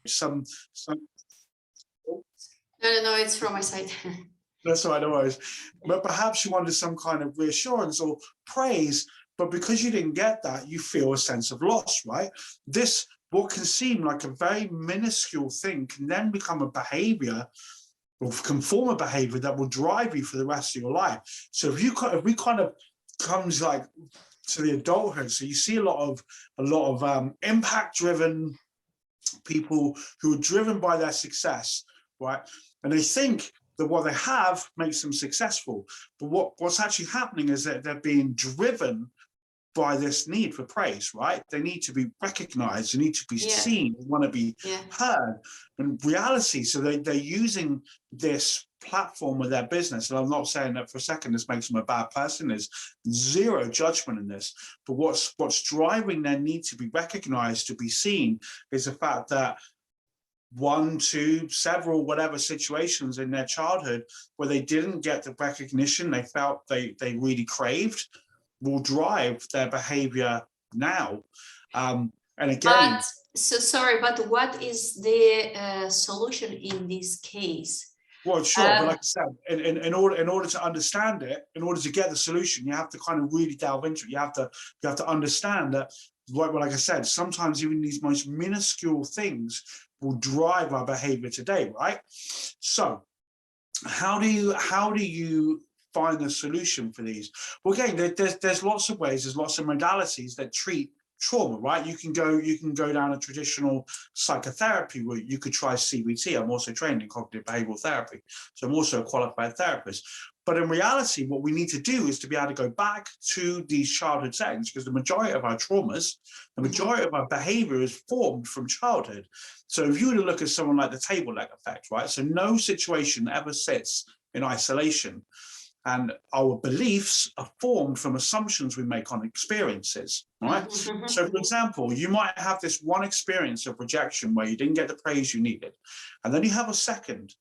some. No, it's from my side. That's right, no worries. But perhaps you wanted some kind of reassurance or praise, but because you didn't get that, you feel a sense of loss, right? This, what can seem like a very minuscule thing, can then become a behavior, or can form a behavior that will drive you for the rest of your life. So if we kind of comes like to the adulthood, so you see a lot of impact-driven people who are driven by their success, right? And they think that what they have makes them successful. But what's actually happening is that they're being driven by this need for praise, right? They need to be recognized, they need to be seen, they want to be heard. In reality, so they're using this platform with their business. And I'm not saying that for a second this makes them a bad person. There's zero judgment in this. But what's driving their need to be recognized, to be seen, is the fact that one, two, several, whatever situations in their childhood where they didn't get the recognition they felt they really craved, will drive their behavior now. And again, but what is the solution in this case? Well, sure, but like I said, in order to understand it, in order to get the solution, you have to kind of really delve into it. You have to understand that, like I said, sometimes even these most minuscule things will drive our behavior today, right? So, how do you find the solution for these? Well, again, there's lots of ways, there's lots of modalities that treat trauma, right? You can go down a traditional psychotherapy route. You could try CBT. I'm also trained in cognitive behavioral therapy, so I'm also a qualified therapist. But in reality, what we need to do is to be able to go back to these childhood settings, because the majority of our traumas, the majority of our behavior is formed from childhood. So if you were to look at someone like the table leg effect, right? So no situation ever sits in isolation. And our beliefs are formed from assumptions we make on experiences, right? So, for example, you might have this one experience of rejection where you didn't get the praise you needed. And then you have a second.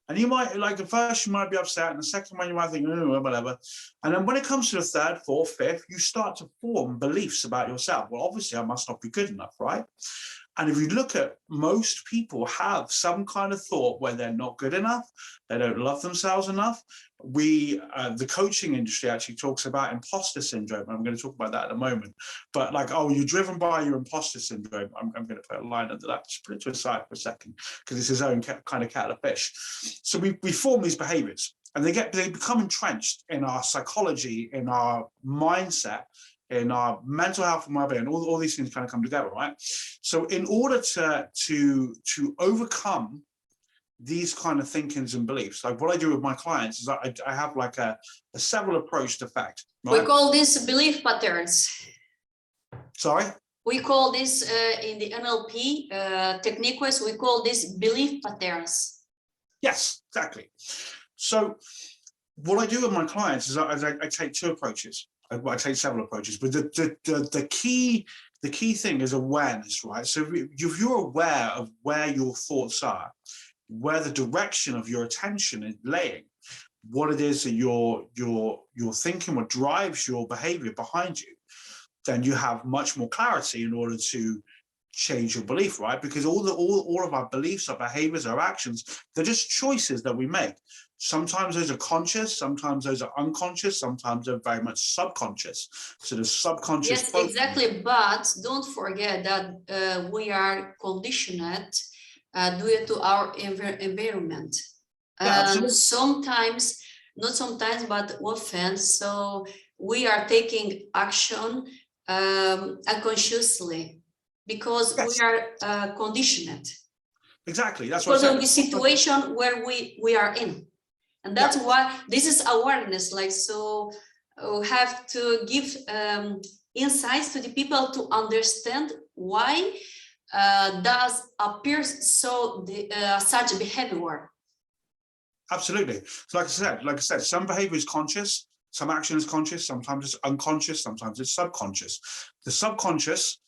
And you might, like, at first you might be upset, and the second one you might think, oh, whatever. And then when it comes to the third, fourth, fifth, you start to form beliefs about yourself. Well, obviously, I must not be good enough, right? And if you look at, most people have some kind of thought where they're not good enough, they don't love themselves enough. The coaching industry actually talks about imposter syndrome. I'm going to talk about that in a moment. But like, oh, you're driven by your imposter syndrome. I'm going to put a line under that, just put it to a side for a second, because it's his own kind of kettle of fish. So we form these behaviors, and they become entrenched in our psychology, in our mindset, in our mental health and well-being. All these things kind of come together, right? So in order to overcome these kind of thinkings and beliefs, like what I do with my clients is I have like a several approach to effect. Right? We call this belief patterns. Sorry? We call this in the NLP techniques, we call this belief patterns. Yes, exactly. So what I do with my clients is I take two approaches. I take several approaches, but the key thing is awareness, right? So if you're aware of where your thoughts are, where the direction of your attention is laying, what it is that you're thinking, what drives your behavior behind you, then you have much more clarity in order to change your belief, right? Because all of our beliefs, our behaviors, our actions, they're just choices that we make. Sometimes those are conscious, sometimes those are unconscious, sometimes they're very much subconscious. So the subconscious. Yes, exactly. But don't forget that we are conditioned due to our environment. Sometimes, not sometimes, but often. So we are taking action unconsciously because we are conditioned. Exactly. That's because of the situation where we are in. And that's why this is awareness. Like, so we have to give insights to the people to understand why does appear such behavior. Absolutely. So like I said, some behavior is conscious, some action is conscious, sometimes it's unconscious, sometimes it's subconscious. The subconscious,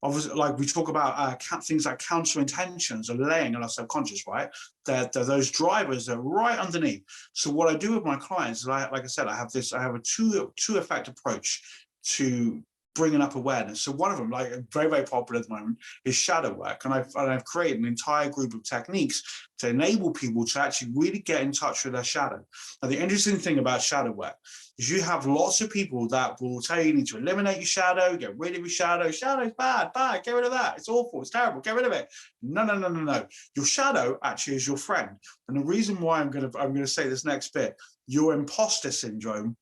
obviously, like we talk about things like counter intentions are laying in our subconscious, right? They're those drivers are right underneath. So what I do with my clients is, like I said, I have a two effect approach to bringing up awareness. So one of them, like very, very popular at the moment, is shadow work. And I've created an entire group of techniques to enable people to actually really get in touch with their shadow. Now, the interesting thing about shadow work is you have lots of people that will tell you need to eliminate your shadow, get rid of your shadow. Shadow's bad, get rid of that. It's awful, it's terrible, get rid of it. No, no, no, no, no. Your shadow actually is your friend. And the reason why I'm gonna say this next bit, your imposter syndrome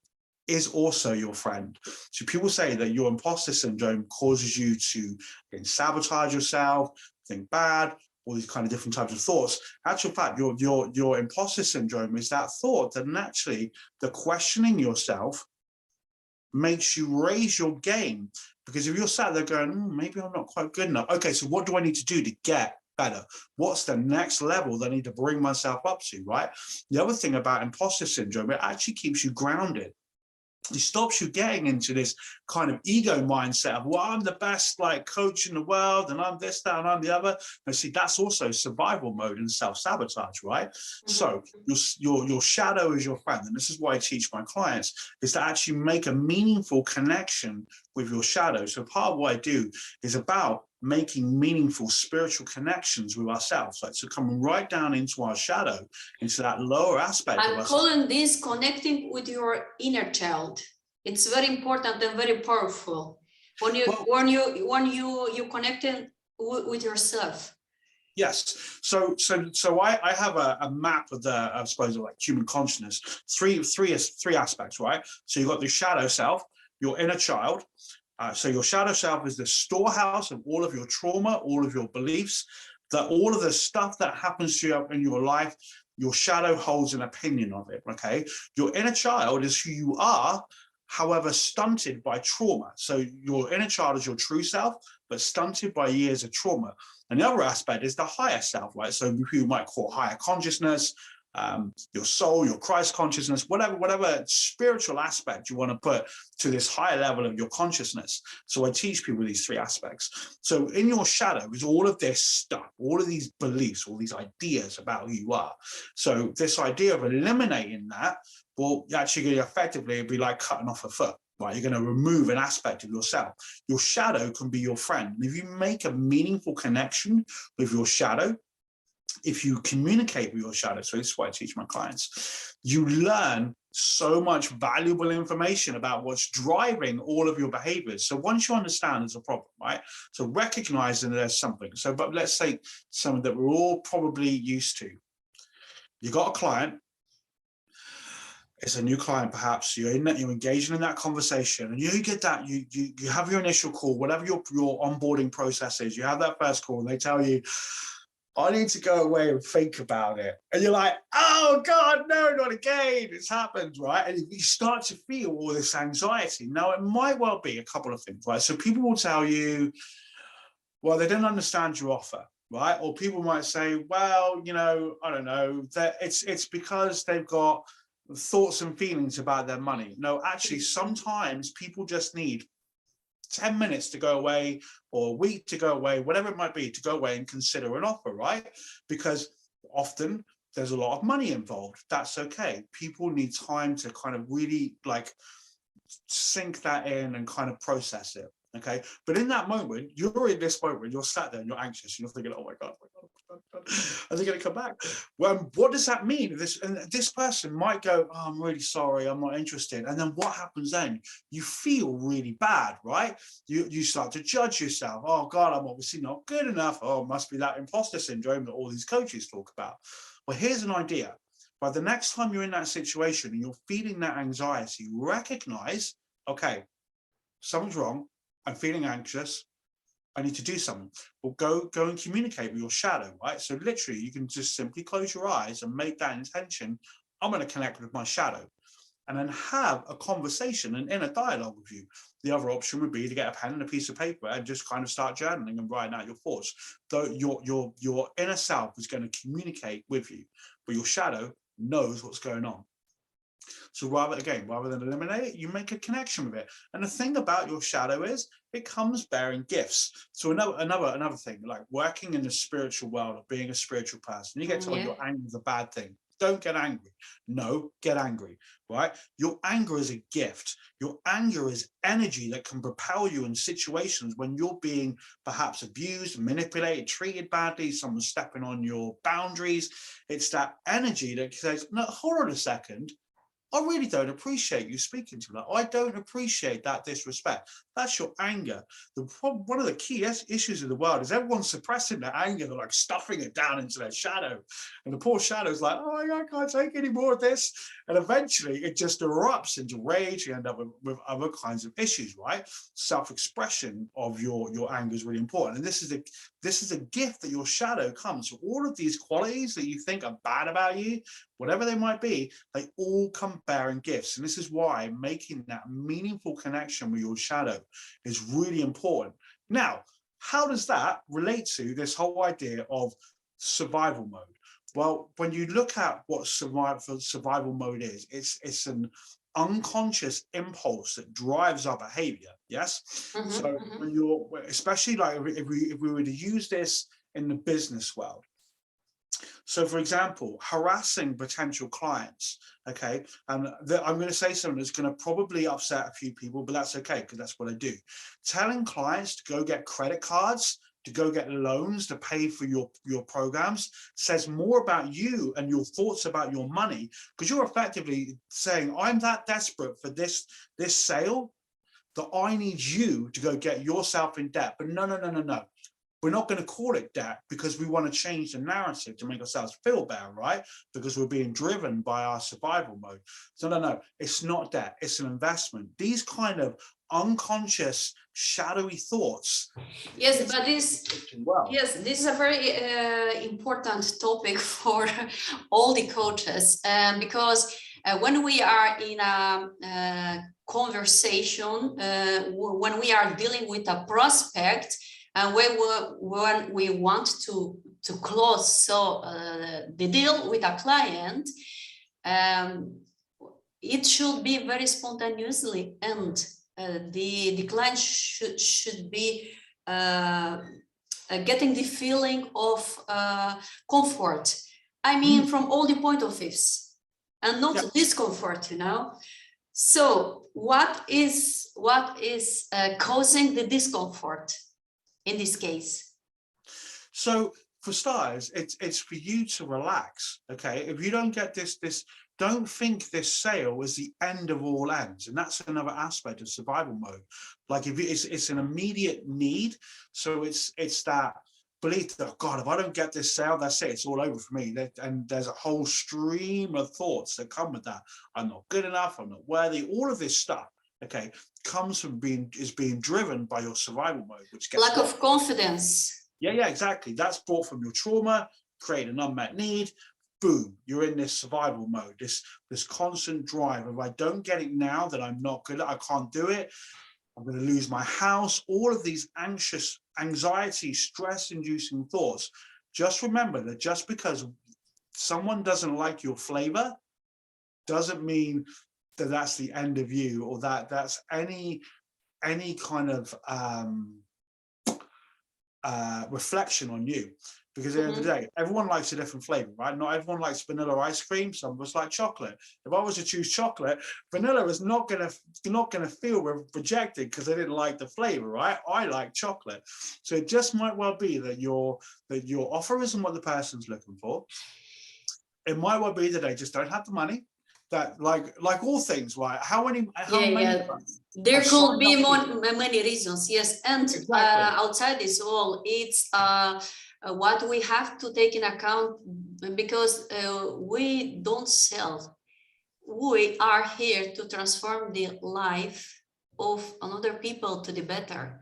is also your friend. So people say that your imposter syndrome causes you to, again, sabotage yourself, think bad, all these kind of different types of thoughts. Actual fact, your imposter syndrome is that thought that naturally the questioning yourself makes you raise your game. Because if you're sat there going, maybe I'm not quite good enough. Okay, so what do I need to do to get better? What's the next level that I need to bring myself up to, right? The other thing about imposter syndrome, it actually keeps you grounded. It stops you getting into this kind of ego mindset of, well, I'm the best like coach in the world and I'm this, that, and I'm the other. And see, that's also survival mode and self-sabotage, right? So your shadow is your friend. And this is why I teach my clients, is to actually make a meaningful connection with your shadow. So part of what I do is about making meaningful spiritual connections with ourselves, like so coming right down into our shadow, into that lower aspect of I'm us. calling this connecting with your inner child. It's very important and very powerful when you connected with yourself. Yes. So I have a map of the, I suppose, like human consciousness. Three aspects, right? So you've got the shadow self, your inner child. So your shadow self is the storehouse of all of your trauma, all of your beliefs, that all of the stuff that happens to you in your life, your shadow holds an opinion of it, okay? Your inner child is who you are, however, stunted by trauma. So your inner child is your true self, but stunted by years of trauma. And the other aspect is the higher self, right? So who you might call higher consciousness, your soul, your Christ consciousness, whatever spiritual aspect you want to put to this higher level of your consciousness. So I teach people these three aspects. So in your shadow is all of this stuff, all of these beliefs, all these ideas about who you are. So this idea of eliminating that, well, actually effectively it'd be like cutting off a foot. Right, you're going to remove an aspect of yourself. Your shadow can be your friend. And if you make a meaningful connection with your shadow, if you communicate with your shadow, so this is what I teach my clients, you learn so much valuable information about what's driving all of your behaviors. So once you understand there's a problem, right? So recognizing there's something. So, but let's say something that we're all probably used to. You got a client. It's a new client, perhaps you're engaging in that conversation, and you get that you have your initial call, whatever your onboarding process is. You have that first call, and they tell you, I need to go away and think about it. And you're like, oh God, no, not again. It's happened, right? And you start to feel all this anxiety. Now, it might well be a couple of things, right? So people will tell you, well, they don't understand your offer, right? Or people might say, well, you know, I don't know, that it's because they've got thoughts and feelings about their money. No, actually, sometimes people just need 10 minutes to go away, or a week to go away, whatever it might be, to go away and consider an offer, right? Because often there's a lot of money involved. That's okay. People need time to kind of really like sink that in and kind of process it. Okay. But in that moment, you're in this moment, you're sat there and you're anxious and you're thinking, oh my God, are they going to come back? Well, what does that mean? This person might go, oh, I'm really sorry, I'm not interested. And then what happens then? You feel really bad, right? You start to judge yourself. Oh God, I'm obviously not good enough. Oh, it must be that imposter syndrome that all these coaches talk about. Well, here's an idea. By the next time you're in that situation and you're feeling that anxiety, recognize, okay, something's wrong. I'm feeling anxious. I need to do something. Well, go and communicate with your shadow, right? So literally, you can just simply close your eyes and make that intention. I'm going to connect with my shadow, and then have a conversation and inner dialogue with you. The other option would be to get a pen and a piece of paper and just kind of start journaling and writing out your thoughts. Though your inner self is going to communicate with you, but your shadow knows what's going on. So rather than eliminate it, you make a connection with it. And the thing about your shadow is it comes bearing gifts. So another thing, like working in the spiritual world or being a spiritual person, you get told your anger is a bad thing. don't get angry. No, get angry, right? Your anger is a gift. Your anger is energy that can propel you in situations when you're being perhaps abused, manipulated, treated badly, someone's stepping on your boundaries. It's that energy that says, no, hold on a second. I really don't appreciate you speaking to me. I don't appreciate that disrespect. That's your anger. One of the key issues in the world is everyone's suppressing their anger. They're like stuffing it down into their shadow. And the poor shadow's like, oh, I can't take any more of this. And eventually it just erupts into rage. You end up with other kinds of issues, right? Self-expression of your anger is really important. And this is a gift that your shadow comes. So all of these qualities that you think are bad about you, whatever they might be, they all come bearing gifts. And this is why making that meaningful connection with your shadow is really important. Now, how does that relate to this whole idea of survival mode? Well, when you look at what survival mode is, it's an unconscious impulse that drives our behavior. Yes. So when you're, especially like if we were to use this in the business world. So, for example, harassing potential clients, okay, and I'm going to say something that's going to probably upset a few people, but that's okay, because that's what I do. Telling clients to go get credit cards, to go get loans, to pay for your programs, says more about you and your thoughts about your money, because you're effectively saying, I'm that desperate for this sale that I need you to go get yourself in debt. But no. We're not going to call it debt because we want to change the narrative to make ourselves feel better, right? Because we're being driven by our survival mode. So no, it's not debt, it's an investment. These kind of unconscious, shadowy thoughts. Yes, but this is a very important topic for all the coaches, because when we are in a conversation, when we are dealing with a prospect, and when we want to close the deal with a client, it should be very spontaneously, and the client should be getting the feeling of comfort. I mean, from all the point of views, and not discomfort, you know. So what is causing the discomfort in this case? So for starters, it's for you to relax. Okay, if you don't get this, don't think this sale is the end of all ends, and that's another aspect of survival mode. Like if it's an immediate need, so it's that belief that, oh God, if I don't get this sale, that's it, it's all over for me. And there's a whole stream of thoughts that come with that. I'm not good enough, I'm not worthy, all of this stuff, okay, comes from being driven by your survival mode, which gets lack of confidence. Yeah, exactly. That's brought from your trauma, create an unmet need. Boom, you're in this survival mode, this constant drive. If I don't get it now, then I'm not good, I can't do it, I'm going to lose my house. All of these anxious, anxiety, stress-inducing thoughts. Just remember that just because someone doesn't like your flavor doesn't mean that that's the end of you, or that that's any kind of reflection on you. Because at the end of the day, everyone likes a different flavor, right? Not everyone likes vanilla ice cream. Some of us like chocolate. If I was to choose chocolate, vanilla is not gonna feel rejected because they didn't like the flavor, right? I like chocolate. So it just might well be that your offer isn't what the person's looking for. It might well be that they just don't have the money. That like all things, right? How many there could be many reasons, yes. And outside this all, it's what we have to take in account, because we don't sell. We are here to transform the life of another people to the better.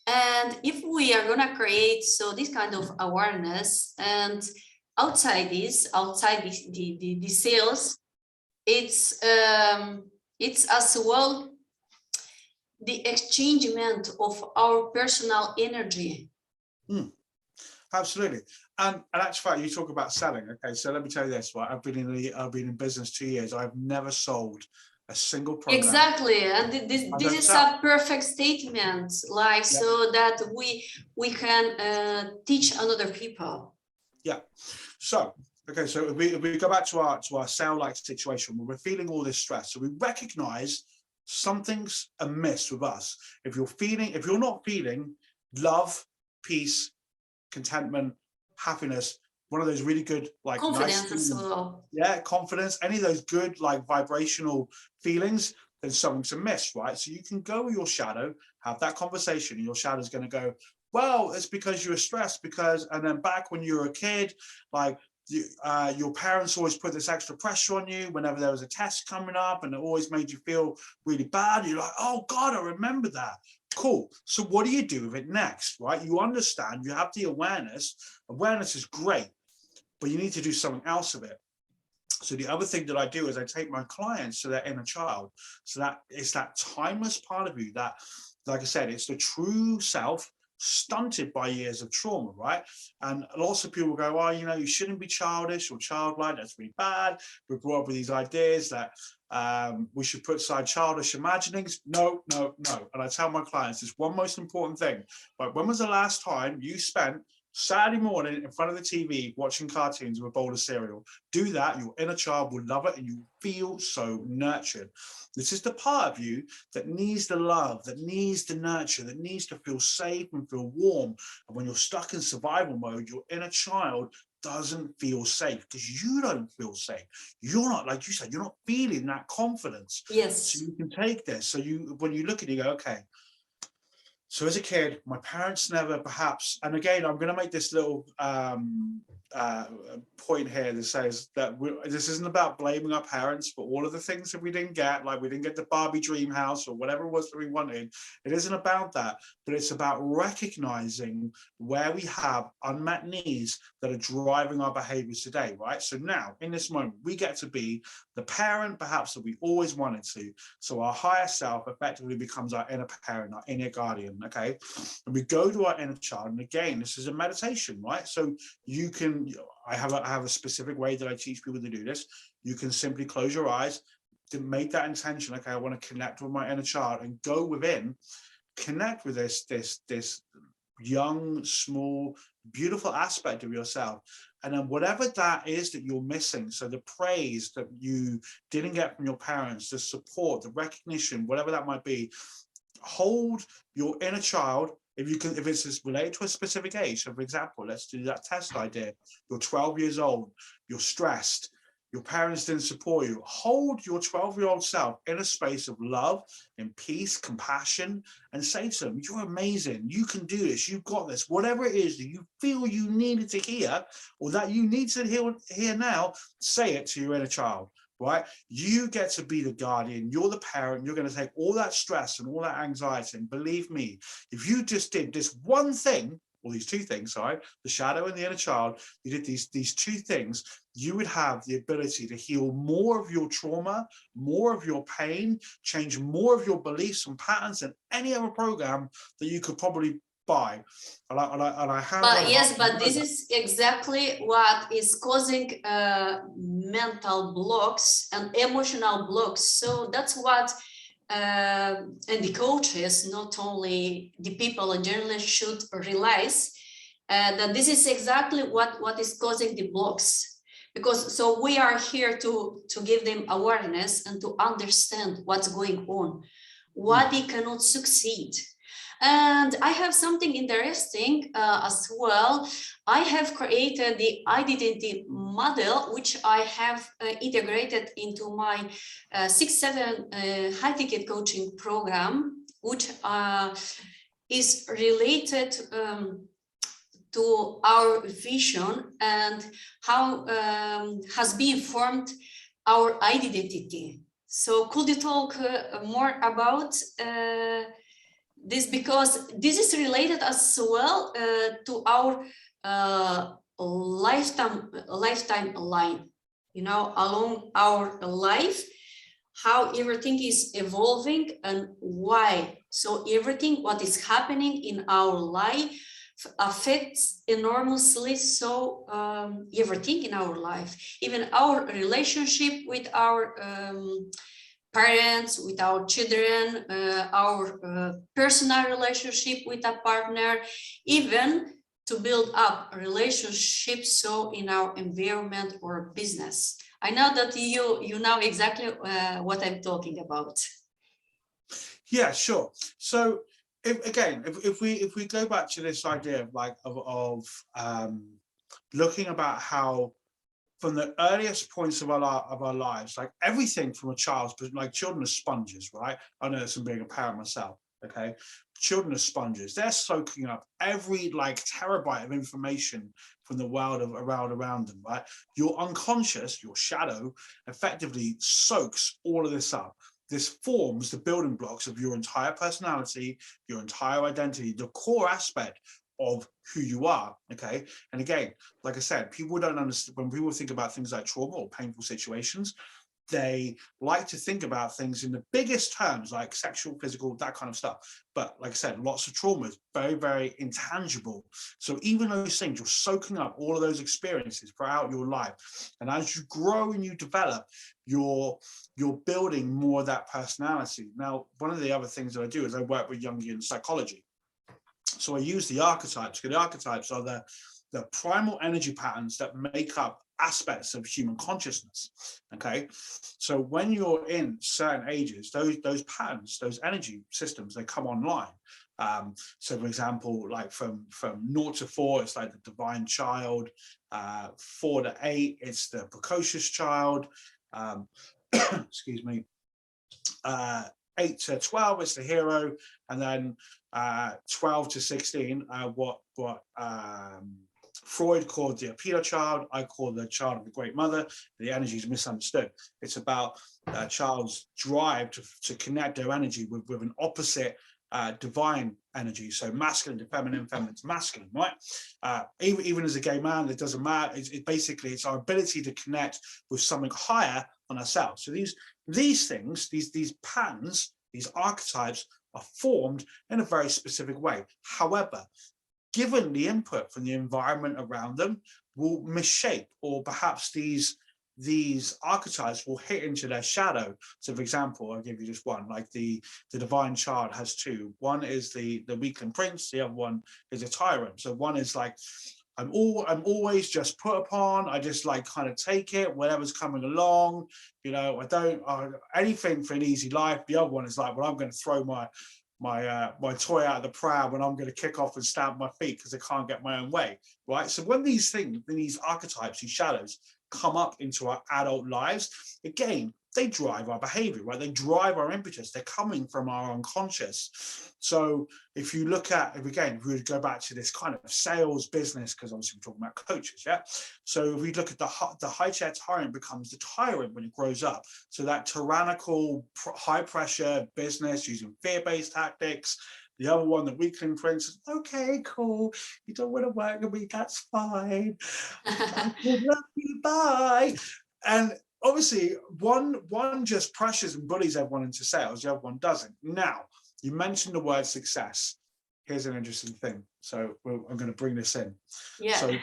And if we are gonna create this kind of awareness, and outside the sales, it's as well the exchangement of our personal energy. Absolutely. And actually, fact, you talk about selling. Okay, so let me tell you this, right? I've been in business 2 years. I've never sold a single program. Exactly, and this is a perfect statement, like so that we can teach another people. Yeah. So Okay, so if we go back to our cell-like situation where we're feeling all this stress, so we recognize something's amiss with us. If you're not feeling love, peace, contentment, happiness, one of those really good, like nice Confidence as feelings, well. yeah, confidence, any of those good, like vibrational feelings, then something's amiss, right? So you can go with your shadow, have that conversation, and your shadow's going to go, well, it's because you were stressed, because, and then back when you were a kid, like your parents always put this extra pressure on you whenever there was a test coming up, and it always made you feel really bad. You're like, oh God, I remember that. Cool. So what do you do with it next, right? You understand, you have the awareness. Awareness is great, but you need to do something else with it. So the other thing that I do is I take my clients to their inner child. So that it's that timeless part of you that, like I said, it's the true self stunted by years of trauma, right? And lots of people go, oh, you know, you shouldn't be childish or childlike. That's really bad. We're brought up with these ideas that we should put aside childish imaginings. No, no, no. And I tell my clients, it's one most important thing. Like, when was the last time you spent Saturday morning in front of the TV watching cartoons with a bowl of cereal? Do that. Your inner child will love it, and you feel so nurtured. This is the part of you that needs the love, that needs the nurture, that needs to feel safe and feel warm. And when you're stuck in survival mode, your inner child doesn't feel safe because you don't feel safe. You're not, like you said, you're not feeling that confidence. Yes. So you can take this. So when you look at it, you go, okay, so as a kid, my parents never perhaps, and again, I'm going to make this little point here that says that this isn't about blaming our parents for all of the things that we didn't get, like we didn't get the Barbie dream house or whatever it was that we wanted. It isn't about that, but it's about recognizing where we have unmet needs that are driving our behaviors today, right? So now, in this moment, we get to be the parent perhaps that we always wanted to. So our higher self effectively becomes our inner parent, our inner guardian, okay? And we go to our inner child, and again, this is a meditation, right? So you can, I have a specific way that I teach people to do this. You can simply close your eyes, to make that intention, okay, I want to connect with my inner child, and go within, connect with this young, small, beautiful aspect of yourself. And then whatever that is that you're missing, so the praise that you didn't get from your parents, the support, the recognition, whatever that might be, hold your inner child. If it's related to a specific age, so for example, let's do that test idea. You're 12 years old, you're stressed, your parents didn't support you. Hold your 12-year-old self in a space of love and peace, compassion, and say to them, you're amazing. You can do this. You've got this. Whatever it is that you feel you needed to hear, or that you need to hear now, say it to your inner child, right? You get to be the guardian. You're the parent. You're going to take all that stress and all that anxiety. And believe me, if you just did this one thing, or these two things, sorry, the shadow and the inner child, you did these two things, you would have the ability to heal more of your trauma, more of your pain, change more of your beliefs and patterns than any other program that you could probably buy. And I have. But yes, but this is exactly what is causing mental blocks and emotional blocks. So that's what and the coaches, not only the people and journalists, should realize that this is exactly what is causing the blocks. Because so we are here to give them awareness and to understand what's going on, why they cannot succeed. And I have something interesting as well. I have created the identity model, which I have integrated into my 6-7 high-ticket coaching program, which is related to our vision and how has been formed our identity. So could you talk more about this, because this is related as well to our lifetime line, you know, along our life, how everything is evolving and why. So everything what is happening in our life affects enormously, so everything in our life, even our relationship with our parents, with our children, our personal relationship with a partner, even to build up a relationship, so in our environment or business. I know that you know exactly what I'm talking about. Yeah, sure. So if we go back to this idea of like of looking about how from the earliest points of our lives, like everything from a child's, like children are sponges, right? I know this from being a parent myself. Okay, children are sponges. They're soaking up every like terabyte of information from the world around them, right? Your unconscious, your shadow, effectively soaks all of this up. This forms the building blocks of your entire personality, your entire identity, the core aspect of who you are. Okay, and again, like I said, people don't understand when people think about things like trauma or painful situations. They like to think about things in the biggest terms, like sexual, physical, that kind of stuff. But like I said, lots of trauma is very, very intangible. So even those things, you're soaking up all of those experiences throughout your life. And as you grow and you develop, you're building more of that personality. Now, one of the other things that I do is I work with Jungian psychology. So I use the archetypes, because the archetypes are the primal energy patterns that make up aspects of human consciousness. Okay, so when you're in certain ages, those patterns, those energy systems, they come online. So for example, like from 0 to 4, it's like the divine child. 4 to 8, it's the precocious child. Excuse me. 8 to 12, it's the hero, and then 12 to 16, what Freud called the Appeal child, I call the child of the great mother. The energy is misunderstood. It's about a child's drive to connect their energy with an opposite divine energy. So masculine to feminine, feminine to masculine, right? Even as a gay man, it doesn't matter. Basically, it's our ability to connect with something higher on ourselves. So these things, these patterns, these archetypes are formed in a very specific way. However, given the input from the environment around them, will misshape, or perhaps these archetypes will hit into their shadow. So for example, I'll give you just one, like the divine child has two. One is the weakling prince, the other one is a tyrant. So one is like, I'm always just put upon, I just like kind of take it, whatever's coming along, you know, I don't anything for an easy life. The other one is like, well, I'm going to throw my toy out of the pram and I'm going to kick off and stamp my feet because I can't get my own way, right? So when these things, these archetypes, these shadows come up into our adult lives, again, they drive our behavior, right? They drive our impetus. They're coming from our unconscious. So if you look at, if we would go back to this kind of sales business, because obviously we're talking about coaches, yeah? So if we look at the high chair tyrant becomes the tyrant when it grows up. So that tyrannical, high pressure business using fear-based tactics. The other one, the weakling prince, okay, cool. You don't want to work with me, that's fine. I love you, bye. And obviously, one just pressures and bullies everyone into sales, the other one doesn't. Now, you mentioned the word success. Here's an interesting thing. So I'm going to bring this in. Yeah. So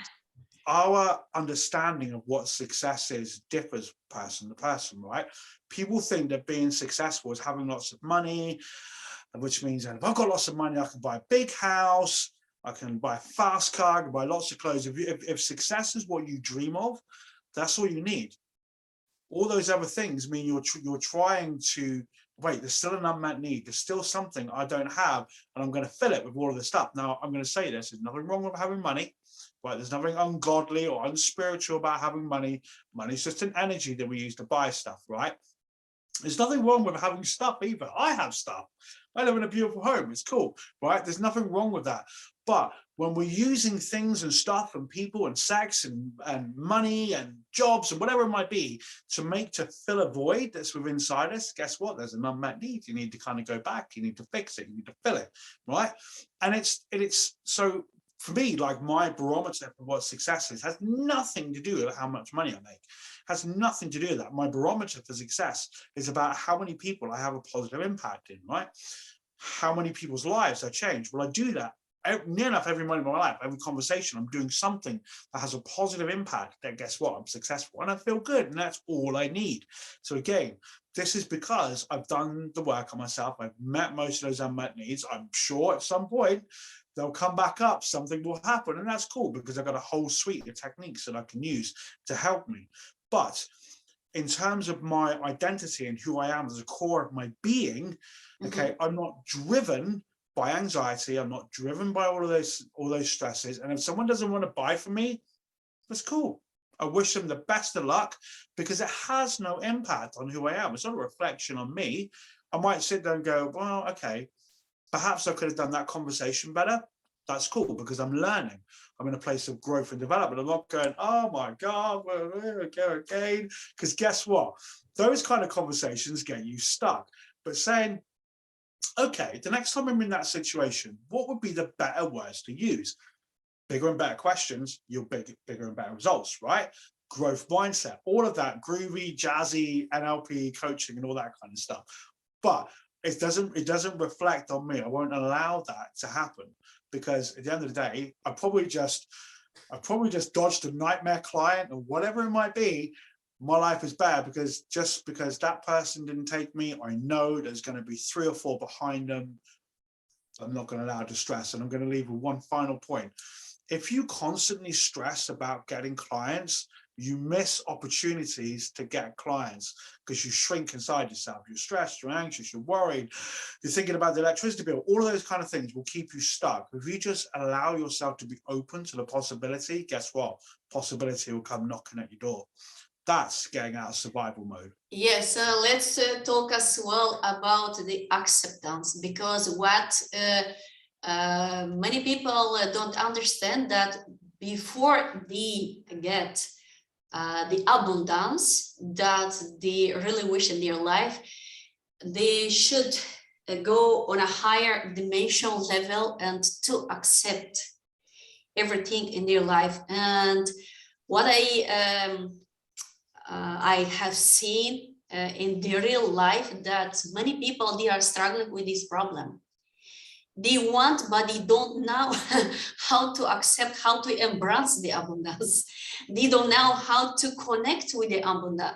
our understanding of what success is differs person to person, right? People think that being successful is having lots of money, which means that if I've got lots of money, I can buy a big house, I can buy a fast car, I can buy lots of clothes. If success is what you dream of, that's all you need. All those other things mean you're trying to, wait, there's still an unmet need. There's still something I don't have, and I'm going to fill it with all of this stuff. Now, I'm going to say this, there's nothing wrong with having money, right? There's nothing ungodly or unspiritual about having money. Money's just an energy that we use to buy stuff, right? There's nothing wrong with having stuff either. I have stuff. I live in a beautiful home. It's cool, right? There's nothing wrong with that. But when we're using things and stuff and people and sex and money and jobs and whatever it might be to fill a void that's within inside us, guess what? There's an unmet need. You need to kind of go back. You need to fix it. You need to fill it, right? And it's so for me, like my barometer for what success is has nothing to do with how much money I make. Has nothing to do with that. My barometer for success is about how many people I have a positive impact in, right? How many people's lives I change. Well, I do that near enough every moment of my life, every conversation, I'm doing something that has a positive impact. Then guess what? I'm successful and I feel good, and that's all I need. So again, this is because I've done the work on myself. I've met most of those unmet needs. I'm sure at some point they'll come back up, something will happen, and that's cool because I've got a whole suite of techniques that I can use to help me. But in terms of my identity and who I am as a core of my being, okay, I'm not driven by anxiety. I'm not driven by all those stresses. And if someone doesn't want to buy from me, that's cool. I wish them the best of luck because it has no impact on who I am. It's not a reflection on me. I might sit there and go, well, okay, perhaps I could have done that conversation better. That's cool because I'm learning. I'm in a place of growth and development. I'm not going, oh my God, we'll go again. Because guess what? Those kind of conversations get you stuck. But saying, okay, the next time I'm in that situation, what would be the better words to use? Bigger and better questions, you'll bigger and better results, right? Growth mindset, all of that groovy, jazzy, NLP coaching and all that kind of stuff. But it doesn't reflect on me. I won't allow that to happen because at the end of the day, I probably just dodged a nightmare client or whatever it might be. My life is bad because just because that person didn't take me, I know there's going to be 3 or 4 behind them. I'm not going to allow distress. And I'm going to leave with one final point. If you constantly stress about getting clients, you miss opportunities to get clients because you shrink inside yourself. You're stressed, you're anxious, you're worried, you're thinking about the electricity bill. All of those kind of things will keep you stuck. If you just allow yourself to be open to the possibility, guess what? Possibility will come knocking at your door. That's getting out of survival mode. Yes, let's talk as well about the acceptance, because what many people don't understand that before they get the abundance that they really wish in their life, they should go on a higher dimensional level and to accept everything in their life. And what I have seen in the real life that many people, they are struggling with this problem. They want, but they don't know how to accept, how to embrace the abundance. They don't know how to connect with the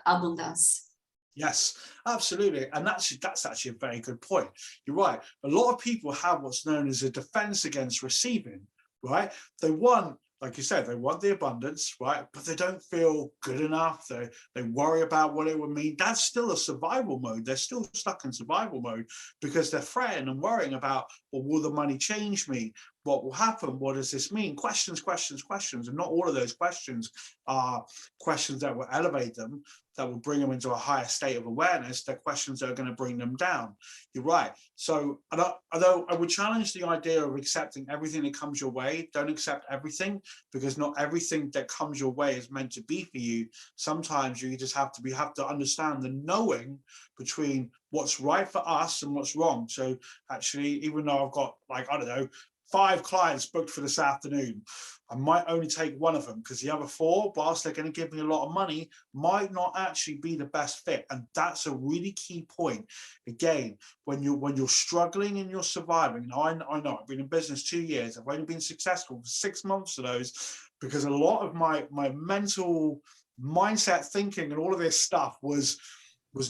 abundance. Yes, absolutely. And that's actually a very good point. You're right. A lot of people have what's known as a defense against receiving, right? They want, like you said, they want the abundance, right? But they don't feel good enough. They worry about what it would mean. That's still a survival mode. They're still stuck in survival mode because they're fretting and worrying about, well, will the money change me? What will happen? What does this mean? Questions, questions, questions. And not all of those questions are questions that will elevate them, that will bring them into a higher state of awareness. They're questions that are going to bring them down. You're right. So although I would challenge the idea of accepting everything that comes your way, don't accept everything, because not everything that comes your way is meant to be for you. Sometimes you just have to understand the knowing between what's right for us and what's wrong. So actually, even though I've got, like, I don't know, 5 clients booked for this afternoon, I might only take one of them because the other 4, whilst they're going to give me a lot of money, might not actually be the best fit. And that's a really key point. Again, when you're struggling and you're surviving, and I know I've been in business 2 years, I've only been successful for 6 months of those because a lot of my mental mindset thinking and all of this stuff was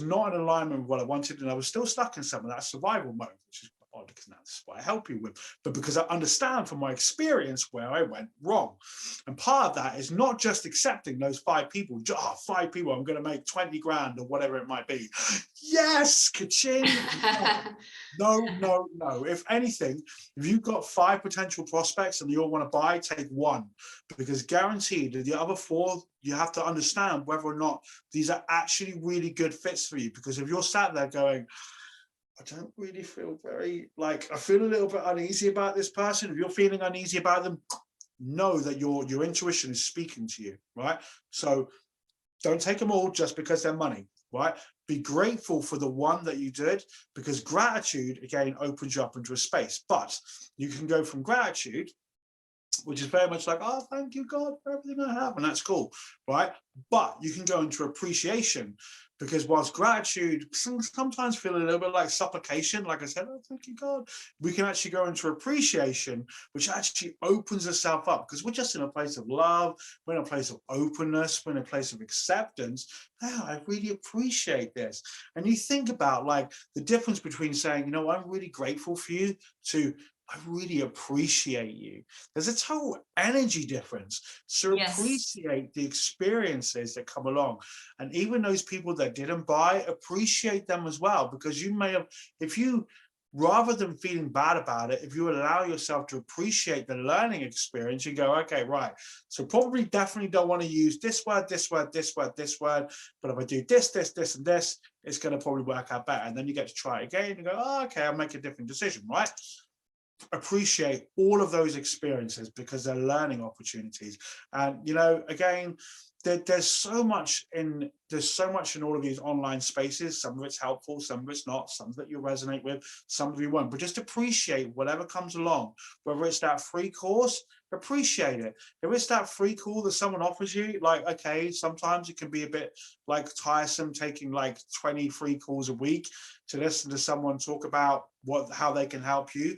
not in alignment with what I wanted, and I was still stuck in some of that survival mode, which is odd because that's what I help you with, but because I understand from my experience where I went wrong. And part of that is not just accepting those 5 people, 5 people, I'm going to make 20 grand or whatever it might be. Yes, ka-ching. No. If anything, if you've got 5 potential prospects and you all want to buy, take 1, because guaranteed that the other 4, you have to understand whether or not these are actually really good fits for you. Because if you're sat there going, I don't really feel I feel a little bit uneasy about this person. If you're feeling uneasy about them, know that your intuition is speaking to you, right? So don't take them all just because they're money, right? Be grateful for the one that you did, because gratitude, again, opens you up into a space. But you can go from gratitude, which is very much like, oh, thank you, God, for everything I have. And that's cool, right? But you can go into appreciation, because whilst gratitude sometimes feel a little bit like supplication, like I said, oh, thank you, God, we can actually go into appreciation, which actually opens itself up, because we're just in a place of love, we're in a place of openness, we're in a place of acceptance. Now, I really appreciate this. And you think about, like, the difference between saying, you know, I'm really grateful for you, to I really appreciate you. There's a total energy difference. So Yes. appreciate the experiences that come along. And even those people that didn't buy, appreciate them as well, because you may have, if you, rather than feeling bad about it, if you allow yourself to appreciate the learning experience, you go, okay, right. So probably definitely don't want to use this word, this word, this word, this word. But if I do this, this, this, and this, it's going to probably work out better. And then you get to try it again and go, oh, okay, I'll make a different decision, right? Appreciate all of those experiences because they're learning opportunities. And you know, again, there's so much in all of these online spaces. Some of it's helpful, some of it's not, some that you resonate with, some of you won't. But just appreciate whatever comes along, whether it's that free course, appreciate it. If it's that free call that someone offers you, like, okay, sometimes it can be a bit like tiresome taking like 20 free calls a week to listen to someone talk about how they can help you.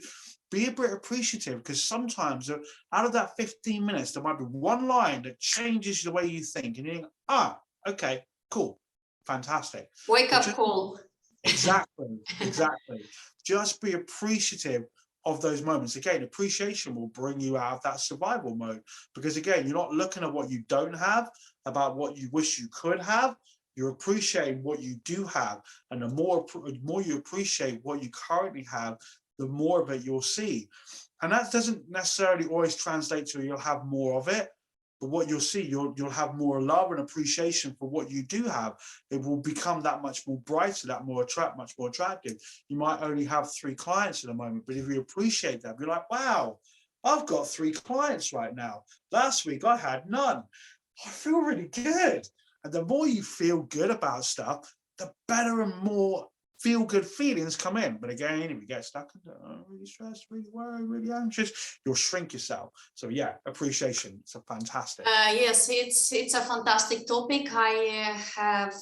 Be a bit appreciative, because sometimes out of that 15 minutes, there might be one line that changes the way you think, and you think, ah, okay, cool, fantastic. Wake up call. Exactly, exactly. Just be appreciative of those moments. Again, appreciation will bring you out of that survival mode, because again, you're not looking at what you don't have, about what you wish you could have. You're appreciating what you do have, and the more you appreciate what you currently have, the more of it you'll see. And that doesn't necessarily always translate to you'll have more of it, but what you'll see, you'll have more love and appreciation for what you do have. It will become that much more brighter, much more attractive. You might only have 3 clients at the moment, but if you appreciate that, you're like, wow, I've got 3 clients right now. Last week I had none. I feel really good. And the more you feel good about stuff, the better and more feel-good feelings come in. But again, if you get stuck into really stressed, really worried, really anxious, you'll shrink yourself. So yeah, appreciation. It's a fantastic. Yes, it's a fantastic topic. I have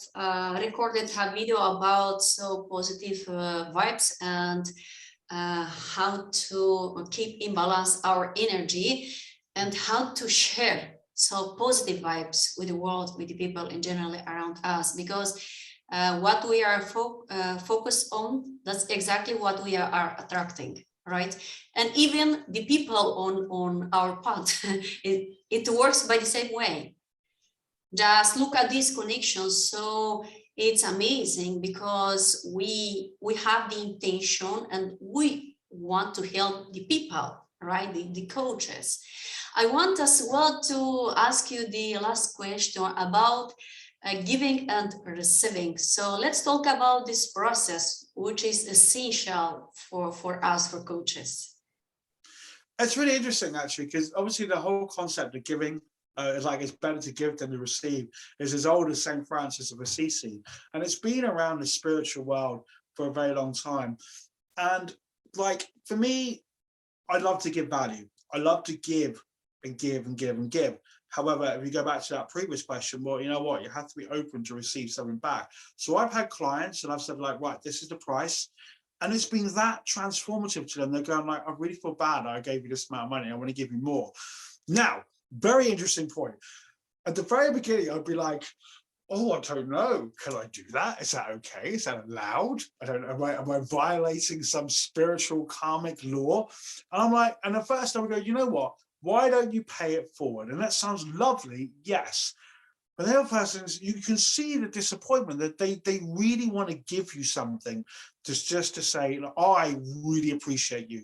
recorded a video about so positive vibes and how to keep in balance our energy and how to share so positive vibes with the world, with the people in general around us, because what we are focused on, that's exactly what we are attracting, right? And even the people on our path, it works by the same way. Just look at these connections. So it's amazing, because we have the intention and we want to help the people, right? The coaches. I want as well to ask you the last question about giving and receiving. So let's talk about this process, which is essential for us, for coaches. It's really interesting, actually, because obviously the whole concept of giving is like, it's better to give than to receive, is as old as St. Francis of Assisi. And it's been around the spiritual world for a very long time. And like, for me, I love to give value. I love to give and give and give and give. However, if you go back to that previous question, well, you know what, you have to be open to receive something back. So I've had clients and I've said like, right, this is the price. And it's been that transformative to them. They're going like, I really feel bad. I gave you this amount of money. I want to give you more. Now, very interesting point. At the very beginning, I'd be like, oh, I don't know. Can I do that? Is that okay? Is that allowed? I don't know. Am I violating some spiritual karmic law? And I'm like, and at first I would go, you know what? Why don't you pay it forward? And that sounds lovely, yes. But the other persons, you can see the disappointment that they really want to give you something just to say, oh, I really appreciate you.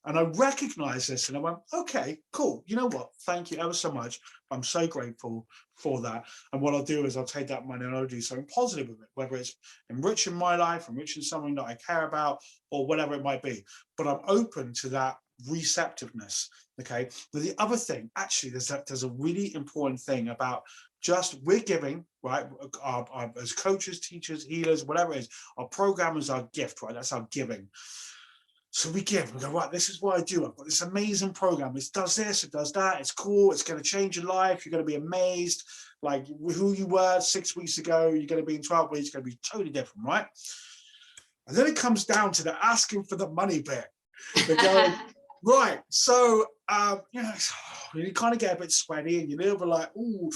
And I recognize this and I went, okay, cool. You know what? Thank you ever so much. I'm so grateful for that. And what I'll do is I'll take that money and I'll do something positive with it, whether it's enriching my life, enriching something that I care about, or whatever it might be. But I'm open to that receptiveness. Okay. But the other thing, actually, there's a really important thing about just we're giving, right? As coaches, teachers, healers, whatever it is, our program is our gift, right? That's our giving. So we give, we go, right, this is what I do. I've got this amazing program. It does this, it does that. It's cool. It's going to change your life. You're going to be amazed. Like who you were 6 weeks ago, you're going to be in 12 weeks, it's going to be totally different, right? And then it comes down to the asking for the money bit. They're going, right, so, you know, you kind of get a bit sweaty and you're a little bit like, ooh,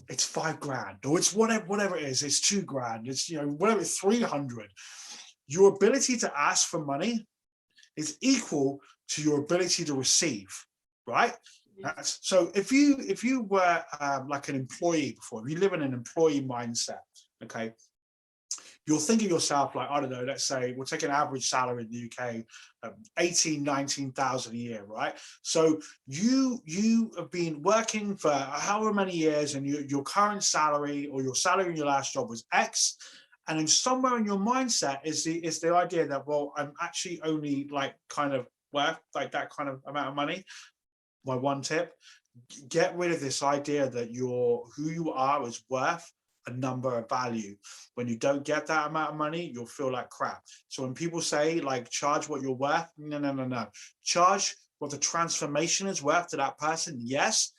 it's $5,000, or it's whatever it is, it's $2,000, it's, you know, whatever, it's 300. Your ability to ask for money is equal to your ability to receive, right? Yes. So if you were like an employee before, if you live in an employee mindset, okay, you'll think of yourself like, I don't know, let's say we'll take an average salary in the UK, 18, 19,000 a year, right? So you have been working for however many years, and your current salary or your salary in your last job was X. And then somewhere in your mindset is the idea that, well, I'm actually only like kind of worth like that kind of amount of money. My one tip, get rid of this idea that who you are is worth a number of value. When you don't get that amount of money, you'll feel like crap. So when people say like charge what you're worth, no. Charge what the transformation is worth to that person. Yes.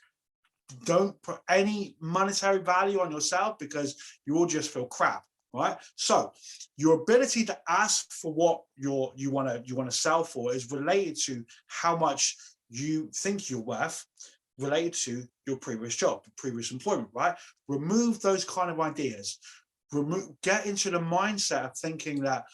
Don't put any monetary value on yourself, because you will just feel crap. Right. So your ability to ask for what you want to sell for is related to how much you think you're worth, related to your previous job, previous employment, right? Remove those kind of ideas. Get into the mindset of thinking that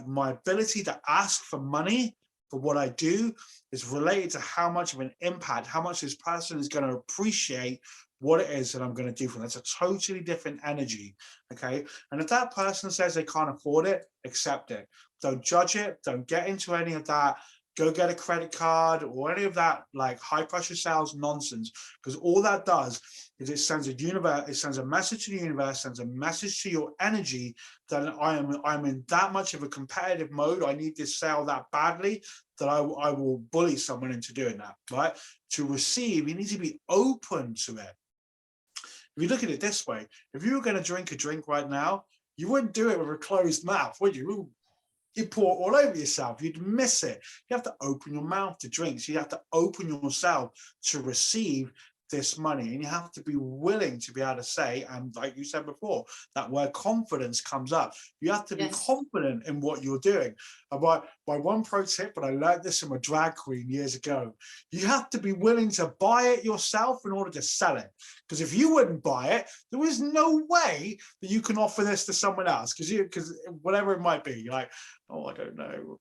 my ability to ask for money for what I do is related to how much of an impact, how much this person is going to appreciate what it is that I'm going to do for them. That's a totally different energy, okay? And if that person says they can't afford it, accept it. Don't judge it. Don't get into any of that go get a credit card or any of that like high pressure sales nonsense, because all that does is it sends a message to the universe, sends a message to your energy that I'm in that much of a competitive mode. I need this sale that badly that I will bully someone into doing that, right? To receive, you need to be open to it. If you look at it this way, if you were going to drink a drink right now, you wouldn't do it with a closed mouth, would you? You pour all over yourself, you'd miss it. You have to open your mouth to drink. So you have to open yourself to receive this money, and you have to be willing to be able to say, and like you said before, that word confidence comes up. You have to be confident in what you're doing. And by one pro tip, but I learned this from a drag queen years ago, you have to be willing to buy it yourself in order to sell it. Because if you wouldn't buy it, there is no way that you can offer this to someone else, because whatever it might be, you're like, oh, I don't know,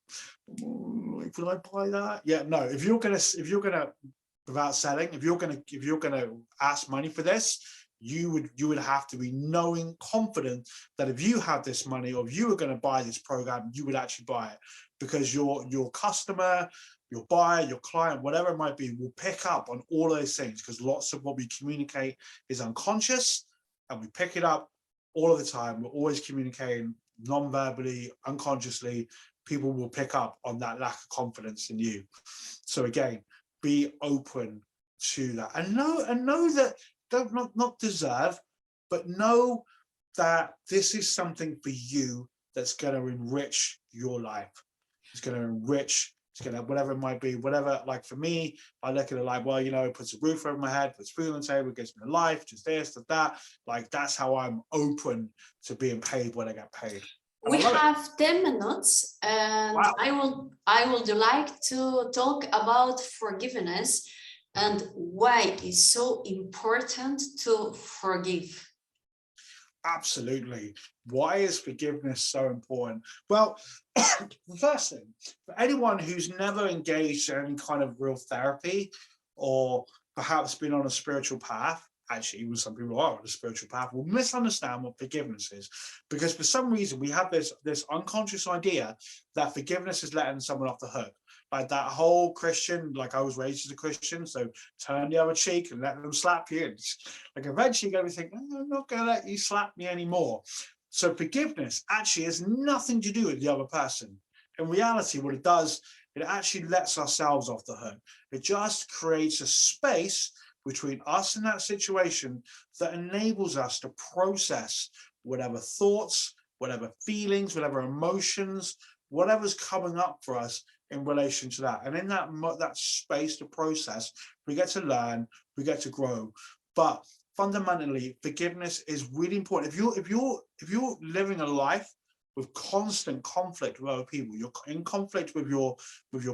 will I buy that? Yeah, no. If you're gonna without selling, if you're gonna ask money for this, you would have to be knowing, confident that if you have this money, or if you were going to buy this program, you would actually buy it, because your customer, your buyer, your client, whatever it might be, will pick up on all those things, because lots of what we communicate is unconscious, and we pick it up all of the time. We're always communicating non-verbally, unconsciously. People will pick up on that lack of confidence in you. So again, be open to that, and know that not deserve, but know that this is something for you that's going to enrich your life. It's going to enrich. It's going to, whatever it might be, whatever. Like for me, I look at it like, well, it puts a roof over my head, puts food on the table, gives me a life, just this, that. Like that's how I'm open to being paid when I get paid. We have 10 minutes, and wow. I would like to talk about forgiveness and why it's so important to forgive. Absolutely. Why is forgiveness so important? Well, the first thing, for anyone who's never engaged in any kind of real therapy, or perhaps been on a spiritual path, actually, even some people are on a spiritual path, will misunderstand what forgiveness is, because for some reason we have this unconscious idea that forgiveness is letting someone off the hook. Like that whole Christian, like I was raised as a Christian, so turn the other cheek and let them slap you. And like eventually you're going to think, oh, I'm not going to let you slap me anymore. So forgiveness actually has nothing to do with the other person. In reality, what it does, it actually lets ourselves off the hook. It just creates a space between us and that situation that enables us to process whatever thoughts, whatever feelings, whatever emotions, whatever's coming up for us in relation to that. And in that space to process, we get to learn, we get to grow. But fundamentally, forgiveness is really important. If you're living a life with constant conflict with other people, you're in conflict with your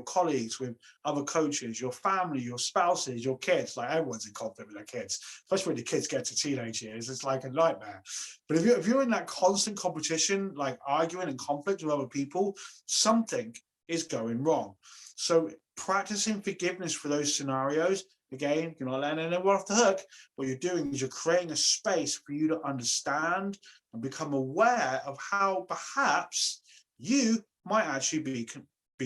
colleagues, with other coaches, your family, your spouses, your kids, like everyone's in conflict with their kids, especially when the kids get to teenage years, it's like a nightmare. But if you're in that constant competition, like arguing and conflict with other people, something is going wrong. So practicing forgiveness for those scenarios, again, you're not letting anyone off the hook. What you're doing is you're creating a space for you to understand and become aware of how perhaps you might actually be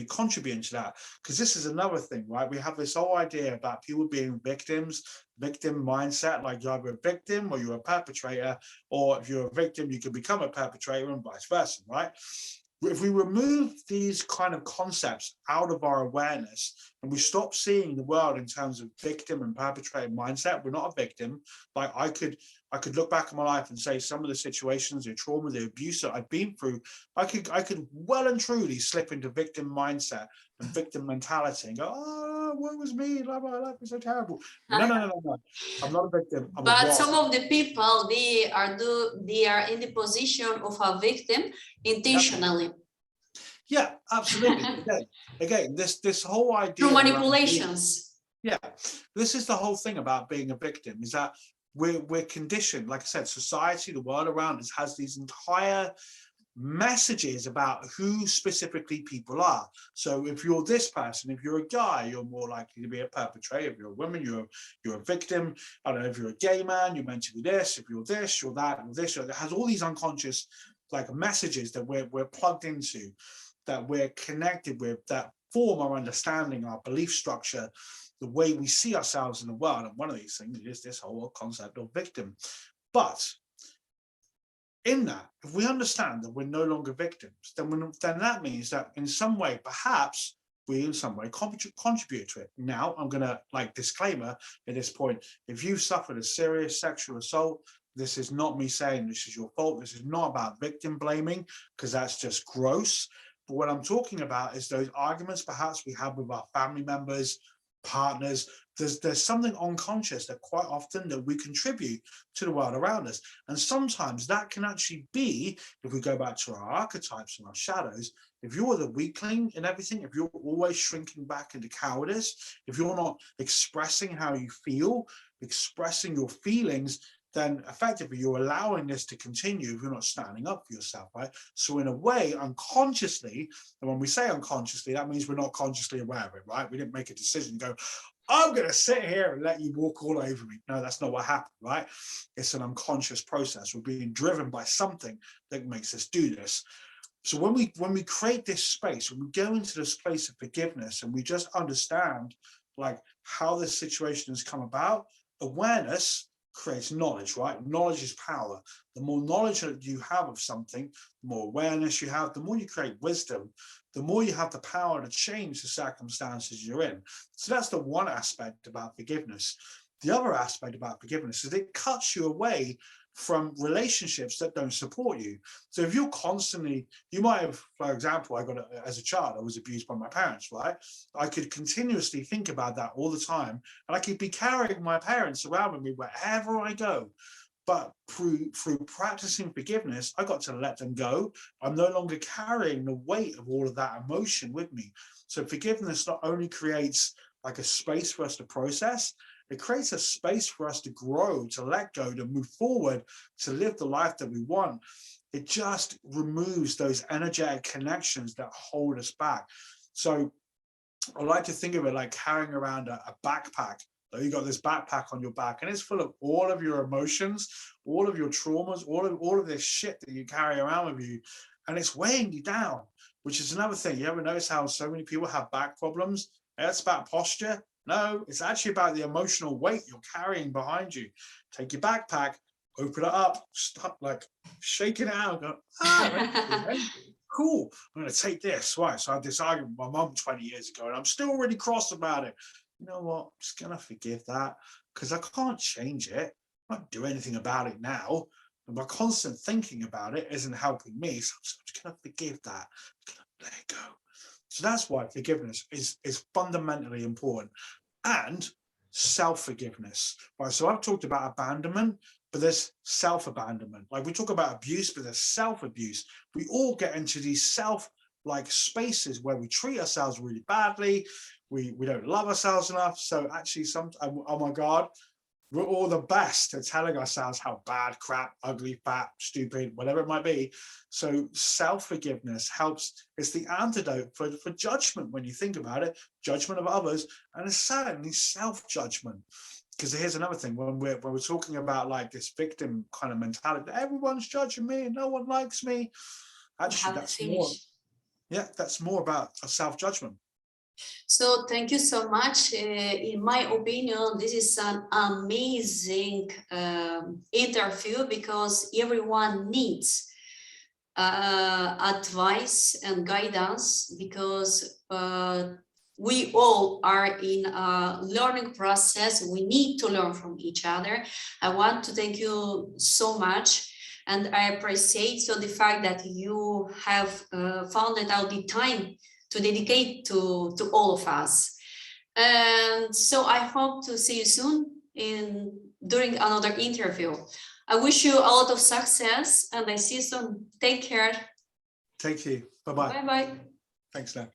contributing to that. Because this is another thing, right? We have this whole idea about people being victims, victim mindset, like you're either a victim or you're a perpetrator, or if you're a victim, you can become a perpetrator and vice versa, right? If we remove these kind of concepts out of our awareness and we stop seeing the world in terms of victim and perpetrator mindset, we're not a victim. Like I could look back at my life and say some of the situations, the trauma, the abuse that I've been through, I could well and truly slip into victim mindset and victim mentality and go, oh, what was me? My life is so terrible. No. I'm not a victim. But some of the people, they are in the position of a victim intentionally. Yeah, absolutely. Again, this whole idea through manipulations. This is the whole thing about being a victim, is that we're conditioned. Like I said, society, the world around us has these entire messages about who specifically people are. So if you're this person, if you're a guy, you're more likely to be a perpetrator. If you're a woman, you're a victim. I don't know, if you're a gay man, you're meant to be this. If you're this, you're that, or this. It has all these unconscious like messages that we're plugged into, that we're connected with, that form our understanding, our belief structure, the way we see ourselves in the world. And one of these things is this whole concept of victim. But in that, if we understand that we're no longer victims, then that means that in some way, perhaps we in some way contribute to it. Now, I'm going to, like, disclaimer at this point, if you've suffered a serious sexual assault, this is not me saying this is your fault. This is not about victim blaming, because that's just gross. But what I'm talking about is those arguments perhaps we have with our family members, partners. There's something unconscious that quite often that we contribute to the world around us. And sometimes that can actually be, if we go back to our archetypes and our shadows, if you're the weakling in everything, if you're always shrinking back into cowardice, if you're not expressing how you feel, expressing your feelings, then effectively you're allowing this to continue if you're not standing up for yourself, right? So in a way, unconsciously, and when we say unconsciously, that means we're not consciously aware of it, right? We didn't make a decision, go, I'm going to sit here and let you walk all over me. No, that's not what happened, right? It's an unconscious process. We're being driven by something that makes us do this. So when we create this space, when we go into this place of forgiveness and we just understand like how this situation has come about, awareness creates knowledge, right? Knowledge is power. The more knowledge that you have of something, the more awareness you have, the more you create wisdom, the more you have the power to change the circumstances you're in. So that's the one aspect about forgiveness. The other aspect about forgiveness is it cuts you away from relationships that don't support you. So if you're constantly, you might have, for example, as a child, I was abused by my parents, right? I could continuously think about that all the time, and I could be carrying my parents around with me wherever I go. But through practicing forgiveness, I got to let them go. I'm no longer carrying the weight of all of that emotion with me. So forgiveness not only creates like a space for us to process, it creates a space for us to grow, to let go, to move forward, to live the life that we want. It just removes those energetic connections that hold us back. So I like to think of it like carrying around a backpack. So you got this backpack on your back and it's full of all of your emotions, all of your traumas, all of this shit that you carry around with you, and it's weighing you down, which is another thing. You ever notice how so many people have back problems? That's about posture. No, it's actually about the emotional weight you're carrying behind you. Take your backpack, open it up, start like shaking it out, go, cool, I'm going to take this. Right, so I had this argument with my mum 20 years ago and I'm still really cross about it. You know what, I'm just going to forgive that because I can't change it. I can't do anything about it now. And my constant thinking about it isn't helping me. So I'm just going to forgive that. I'm just going to let it go. So that's why forgiveness is fundamentally important. And self-forgiveness, right? So I've talked about abandonment, but there's self-abandonment. Like we talk about abuse, but there's self-abuse. We all get into these self-like spaces where we treat ourselves really badly. We don't love ourselves enough. So actually, oh my God, we're all the best at telling ourselves how bad, crap, ugly, fat, stupid, whatever it might be. So self-forgiveness helps. It's the antidote for judgment when you think about it, judgment of others, and it's certainly self-judgment. Because here's another thing, when we're talking about like this victim kind of mentality, everyone's judging me and no one likes me. Actually, that's more, yeah, that's more about a self-judgment. So thank you so much. In my opinion, this is an amazing interview, because everyone needs advice and guidance, because we all are in a learning process. We need to learn from each other. I want to thank you so much. And I appreciate so the fact that you have found out the time to dedicate to all of us. And so I hope to see you soon during another interview. I wish you a lot of success, and I see you soon. Take care. Thank you. Bye-bye. Bye-bye. Thanks, Dan.